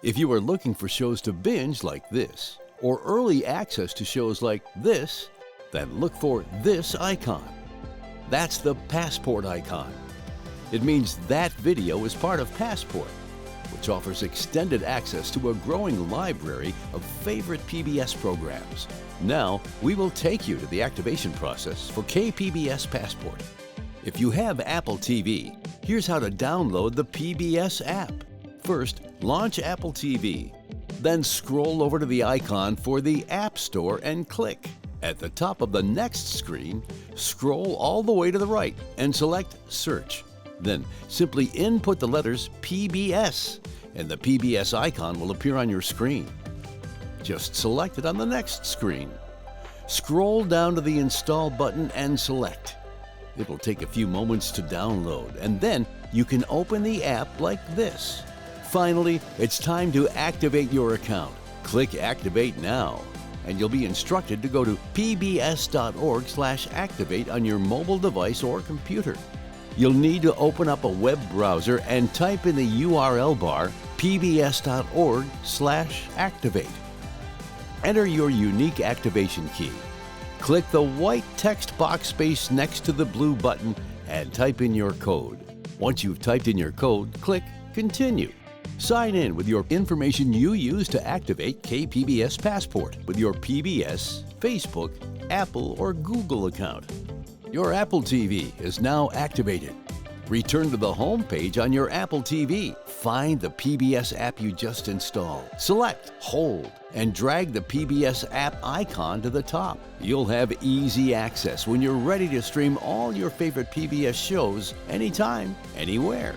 If you are looking for shows to binge like this, or early access to shows like this, then look for this icon. That's the Passport icon. It means that video is part of Passport, which offers extended access to a growing library of favorite PBS programs. Now, we will take you to the activation process for KPBS Passport. If you have Apple TV, here's how to download the PBS app. First, launch Apple TV. Then scroll over to the icon for the App Store and click. At the top of the next screen, scroll all the way to the right and select Search. Then simply input the letters PBS, and the PBS icon will appear on your screen. Just select it on the next screen. Scroll down to the Install button and select. It will take a few moments to download, and then you can open the app like this. Finally, it's time to activate your account. Click Activate Now, and you'll be instructed to go to pbs.org/activate on your mobile device or computer. You'll need to open up a web browser and type in the URL bar pbs.org/activate. Enter your unique activation key. Click the white text box space next to the blue button and type in your code. Once you've typed in your code, click Continue. Sign in with your information you use to activate KPBS Passport with your PBS, Facebook, Apple, or Google account. Your Apple TV is now activated. Return to the home page on your Apple TV. Find the PBS app you just installed. Select, hold, and drag the PBS app icon to the top. You'll have easy access when you're ready to stream all your favorite PBS shows anytime, anywhere.